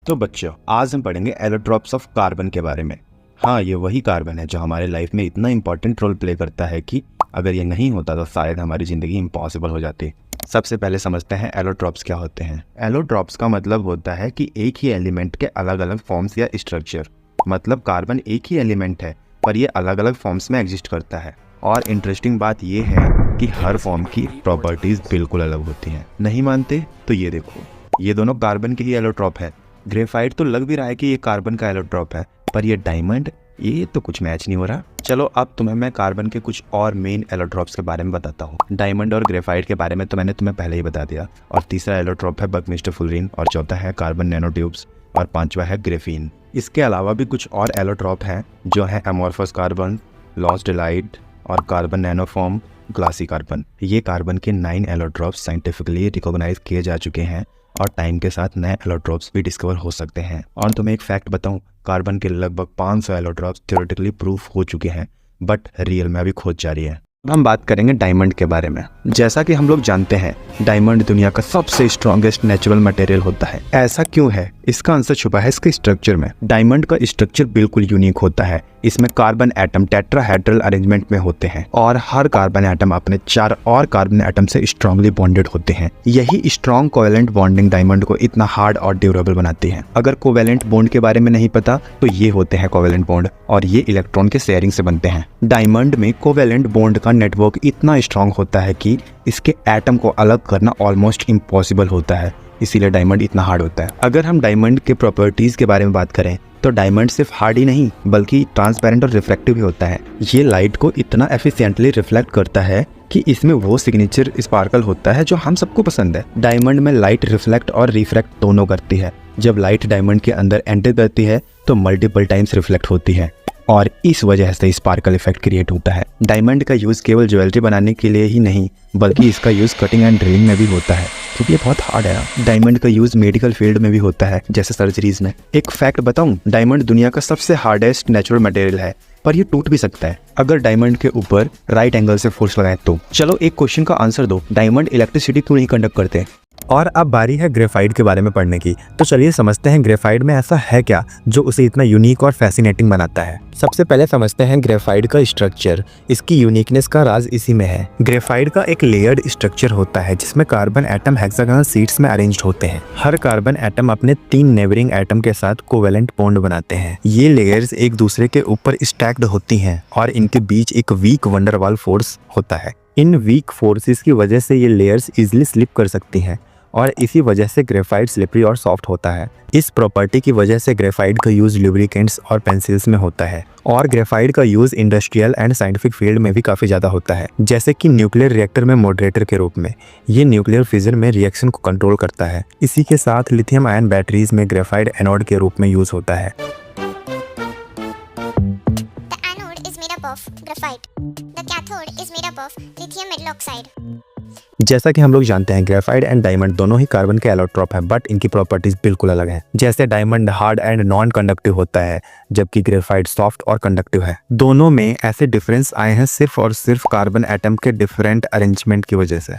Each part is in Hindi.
तो बच्चों, आज हम पढ़ेंगे एलोट्रॉप्स ऑफ कार्बन के बारे में। हाँ, ये वही कार्बन है जो हमारे लाइफ में इतना इंपॉर्टेंट रोल प्ले करता है कि अगर ये नहीं होता तो शायद हमारी ज़िंदगी इम्पॉसिबल हो जाती। सबसे पहले समझते हैं एलोट्रॉप्स क्या होते हैं। एलोट्रॉप्स का मतलब होता है कि एक ही एलिमेंट के अलग अलग फॉर्म्स या स्ट्रक्चर। मतलब कार्बन एक ही एलिमेंट है पर ये अलग अलग फॉर्म्स में एग्जिस्ट करता है। और इंटरेस्टिंग बात ये है कि हर फॉर्म की प्रॉपर्टीज़ बिल्कुल अलग होती हैं। नहीं मानते तो ये देखो, ये दोनों कार्बन के ही एलोट्रॉप है। ग्रेफाइट तो लग भी रहा है कि ये कार्बन का एलोट्रॉप है, पर ये डायमंड, ये तो कुछ मैच नहीं हो रहा। चलो अब तुम्हें मैं कार्बन के कुछ और मेन एलोट्रॉप्स के बारे में बताता हूँ। डायमंड और ग्रेफाइट के बारे में तो मैंने तुम्हें पहले ही बता दिया। और तीसरा एलोट्रॉप है बकमिस्टर फुलरीन, और चौथा है कार्बन नैनोट्यूब्स, और पांचवा है ग्रेफीन। इसके अलावा भी कुछ और एलोट्रॉप हैं जो है अमोर्फस कार्बन, लॉस्ट डिलाइट और कार्बन नैनोफॉर्म, ग्लासी कार्बन। ये कार्बन के 9 एलोट्रॉप्स साइंटिफिकली रिकॉग्नाइज किए जा चुके हैं और टाइम के साथ नए एलोट्रॉप्स भी डिस्कवर हो सकते हैं। और तुम्हें एक फैक्ट बताऊं, कार्बन के लगभग 500 एलोट्रॉप्स थ्योरेटिकली प्रूफ हो चुके हैं, बट रियल में अभी खोज जारी है। अब हम बात करेंगे डायमंड के बारे में। जैसा कि हम लोग जानते हैं, डायमंड दुनिया का सबसे स्ट्रॉन्गेस्ट नेचुरल मटेरियल होता है। ऐसा क्यों है? इसका आंसर छुपा है इसके स्ट्रक्चर में। डायमंड का स्ट्रक्चर बिल्कुल यूनिक होता है। इसमें कार्बन एटम टेट्राहेड्रल अरेंजमेंट में होते हैं और हर कार्बन एटम अपने 4 और कार्बन एटम से स्ट्रांगली बॉन्डेड होते हैं। यही स्ट्रॉन्ग कोवेलेंट बॉन्डिंग डायमंड को इतना हार्ड और ड्यूरेबल बनाती है। अगर कोवेलेंट बॉन्ड के बारे में नहीं पता तो ये होते हैं कोवेलेंट बॉन्ड, और ये इलेक्ट्रॉन के शेयरिंग से बनते हैं। डायमंड में कोवेलेंट बॉन्ड का नेटवर्क इतना स्ट्रांग होता है कि इसके एटम को अलग करना ऑलमोस्ट इम्पॉसिबल होता है, इसीलिए डायमंड इतना हार्ड होता है। अगर हम डायमंड के प्रॉपर्टीज के बारे में बात करें तो डायमंड सिर्फ हार्ड ही नहीं बल्कि ट्रांसपेरेंट और रिफ्लेक्टिव भी होता है। ये लाइट को इतना एफिशिएंटली रिफ्लेक्ट करता है कि इसमें वो सिग्नेचर स्पार्कल होता है जो हम सबको पसंद है। डायमंड में लाइट रिफ्लेक्ट और रिफ्रैक्ट दोनों करती है। जब लाइट डायमंड के अंदर एंटर करती है तो मल्टीपल टाइम्स रिफ्लेक्ट होती है और इस वजह से स्पार्कल इफेक्ट क्रिएट होता है। डायमंड का यूज़ केवल ज्वेलरी बनाने के लिए ही नहीं बल्कि इसका यूज़ कटिंग एंड ड्रिलिंग में भी होता है, क्योंकि ये बहुत हार्ड है ना। डायमंड का यूज़ मेडिकल फील्ड में भी होता है, जैसे सर्जरीज में। एक फैक्ट बताऊं, डायमंड दुनिया का सबसे हार्डेस्ट नेचुरल मटेरियल है, पर ये टूट भी सकता है अगर डायमंड के ऊपर राइट एंगल से फोर्स लगाए तो। चलो एक क्वेश्चन का आंसर दो, डायमंड इलेक्ट्रिसिटी क्यों नहीं कंडक्ट करते? और अब बारी है ग्रेफाइट के बारे में पढ़ने की। तो चलिए समझते हैं ग्रेफाइट में ऐसा है क्या जो उसे इतना यूनिक और फैसिनेटिंग बनाता है। सबसे पहले समझते हैं ग्रेफाइट का स्ट्रक्चर। इसकी यूनिकनेस का राज इसी में है। ग्रेफाइट का एक लेयर्ड स्ट्रक्चर होता है जिसमें कार्बन एटम हेक्सागोनल शीट्स में अरेंज्ड होते हैं। हर कार्बन एटम अपने 3 नेबरिंग एटम के साथ कोवेलेंट बॉन्ड बनाते हैं। ये लेयर्स एक दूसरे के ऊपर स्टैक्ड होती हैं और इनके बीच एक वीक वंडरवाल फोर्स होता है। इन वीक फोर्सेस की वजह से ये लेयर्स इजिली स्लिप कर सकती हैं और इसी वजह से ग्रेफाइट स्लिपरी और सॉफ्ट होता है। इस प्रॉपर्टी की वजह से ग्रेफाइट का यूज लुब्रिकेंट्स और पेंसिल्स में होता है। और ग्रेफाइट का use industrial and scientific field में भी काफी ज्यादा होता है, जैसे कि न्यूक्लियर रिएक्टर में मॉडरेटर के रूप में। ये न्यूक्लियर फिजन में रिएक्शन को कंट्रोल करता है। इसी के साथ लिथियम आयन बैटरीज में ग्रेफाइट एनोड के रूप में यूज होता है। जैसा कि हम लोग जानते हैं, ग्रेफाइट एंड डायमंड दोनों ही कार्बन के एलोट्रॉप हैं, बट इनकी प्रॉपर्टीज बिल्कुल अलग हैं। जैसे diamond hard and non conductive होता है जबकि ग्रेफाइट सॉफ्ट और कंडक्टिव है। दोनों में ऐसे डिफरेंस आए हैं सिर्फ और सिर्फ कार्बन एटम के डिफरेंट अरेंजमेंट की वजह से।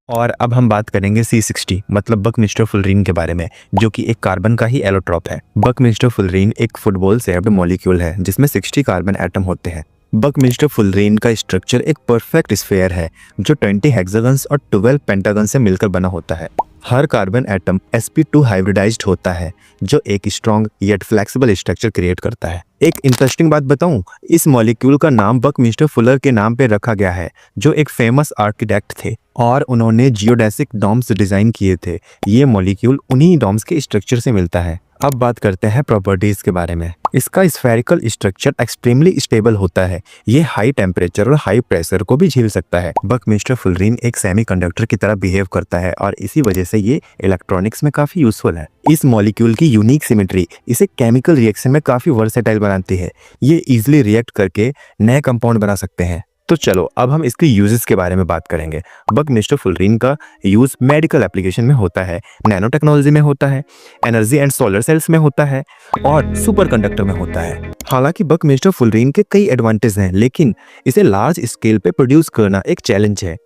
और अब हम बात करेंगे C60 मतलब बकमिस्टर फुलरीन के बारे में, जो कि एक कार्बन का ही एलोट्रॉप है। बकमिस्टर फुलरीन एक फुटबॉल शेप्ड मॉलिक्यूल है जिसमें 60 कार्बन एटम होते हैं। बकमिस्टर फुलरीन का स्ट्रक्चर एक परफेक्ट स्फीयर है जो 20 हेक्सागन्स और 12 पेंटागन से मिलकर बना होता है। हर कार्बन एटम sp2 हाइब्रिडाइज्ड होता है जो एक strong yet flexible structure create करता है। एक इंटरेस्टिंग बात बताऊं, इस मॉलिक्यूल का नाम बकमिस्टर फुलर के नाम पे रखा गया है जो एक फेमस आर्किटेक्ट थे और उन्होंने जियोडेसिक डोम्स डिजाइन किए थे। ये मॉलिक्यूल उन्हीं डोम्स के स्ट्रक्चर से मिलता है। अब बात करते हैं प्रॉपर्टीज के बारे में। इसका स्फेरिकल स्ट्रक्चर एक्सट्रीमली स्टेबल होता है। ये हाई टेम्परेचर और हाई प्रेशर को भी झेल सकता है। बकमिस्टर फुलरीन एक सेमीकंडक्टर की तरह बिहेव करता है और इसी वजह से ये इलेक्ट्रॉनिक्स में काफी यूजफुल है। इस मॉलिक्यूल की यूनिक सिमेट्री इसे केमिकल रिएक्शन में काफी वर्सेटाइल बनाती है। ये इजिली रिएक्ट करके नए कंपाउंड बना सकते हैं। तो चलो अब हम इसके यूजेस के बारे में बात करेंगे। बकमिस्टर फुलरीन का यूज मेडिकल एप्लीकेशन में होता है, नैनो टेक्नोलॉजी में होता है, एनर्जी एंड सोलर सेल्स में होता है और सुपर कंडक्टर में होता है। हालांकि बकमिस्टर फुलरीन के कई एडवांटेज हैं, लेकिन इसे लार्ज स्केल पे प्रोड्यूस करना एक चैलेंज है।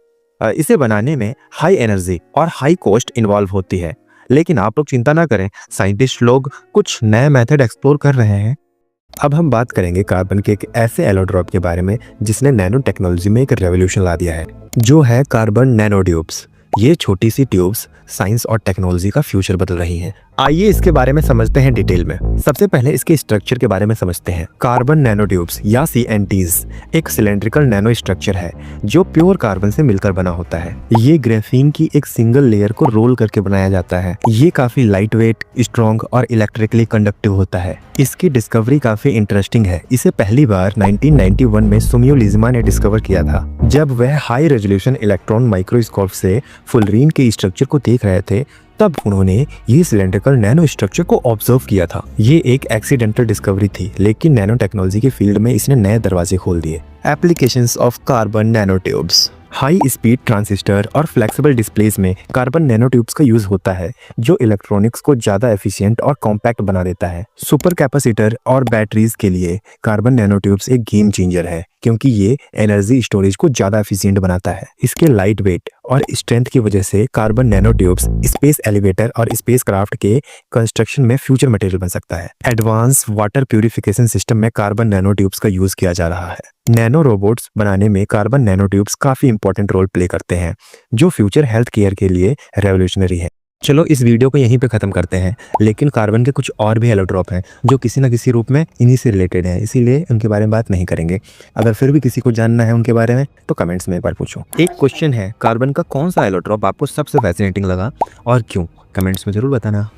इसे बनाने में हाई एनर्जी और हाई कॉस्ट इन्वॉल्व होती है, लेकिन आप लोग चिंता ना करें, साइंटिस्ट लोग कुछ नए मेथड एक्सप्लोर कर रहे हैं। अब हम बात करेंगे कार्बन के एक ऐसे एलोट्रॉप के बारे में जिसने नैनो टेक्नोलॉजी में एक रेवोल्यूशन ला दिया है, जो है कार्बन नैनो ट्यूब्स। ये छोटी सी ट्यूब्स साइंस और टेक्नोलॉजी का फ्यूचर बदल रही हैं। आइए इसके बारे में समझते हैं डिटेल में। सबसे पहले इसके स्ट्रक्चर के बारे में समझते हैं। कार्बन नैनो ट्यूब्स या CNTs एक सिलेंड्रिकल नैनो स्ट्रक्चर है जो प्योर कार्बन से मिलकर बना होता है। ये ग्रेफीन की एक सिंगल लेयर को रोल करके बनाया जाता है। ये काफी लाइट वेट, स्ट्रॉन्ग और इलेक्ट्रिकली कंडक्टिव होता है। इसकी डिस्कवरी काफी इंटरेस्टिंग है। इसे पहली बार 1991 में सुमियो लिज़मा ने डिस्कवर किया था, जब वह हाई रेजोल्यूशन इलेक्ट्रॉन माइक्रोस्कोप से फुलरीन के स्ट्रक्चर को देख रहे थे। तब उन्होंने ये सिलेंड्रिकल नैनो स्ट्रक्चर को ऑब्जर्व किया था। ये एक एक्सीडेंटल डिस्कवरी थी, लेकिन नैनो टेक्नोलॉजी के फील्ड में इसने नए दरवाजे खोल दिए। Applications of carbon nano tubes. High speed transistor और फ्लेक्सिबल डिस्प्लेस में कार्बन नैनो ट्यूब्स का यूज होता है, जो इलेक्ट्रॉनिक्स को ज्यादा एफिशिएंट और कॉम्पैक्ट बना देता है। सुपर कैपेसिटर और बैटरीज के लिए कार्बन नैनो ट्यूब्स एक गेम चेंजर है, क्योंकि ये एनर्जी स्टोरेज को ज्यादा एफिशिएंट बनाता है। इसके लाइट वेट और स्ट्रेंथ की वजह से carbon nano tubes space elevator और स्पेस क्राफ्ट के कंस्ट्रक्शन में फ्यूचर मटेरियल बन सकता है। एडवांस वाटर प्यूरिफिकेशन सिस्टम में कार्बन नैनो ट्यूब्स का यूज किया जा रहा है। नैनो रोबोट्स बनाने में कार्बन नैनो ट्यूब्स काफी इंपॉर्टेंट रोल प्ले करते हैं, जो फ्यूचर हेल्थ केयर के लिए रेवोल्यूशनरी है। चलो इस वीडियो को यहीं पे खत्म करते हैं, लेकिन कार्बन के कुछ और भी एलोट्रॉप हैं जो किसी न किसी रूप में इन्हीं से रिलेटेड हैं, इसीलिए उनके बारे में बात नहीं करेंगे। अगर फिर भी किसी को जानना है उनके बारे में तो कमेंट्स में एक बार पूछो। एक क्वेश्चन है, कार्बन का कौन सा एलोट्रॉप आपको सबसे फैसिनेटिंग लगा और क्यों? कमेंट्स में जरूर बताना।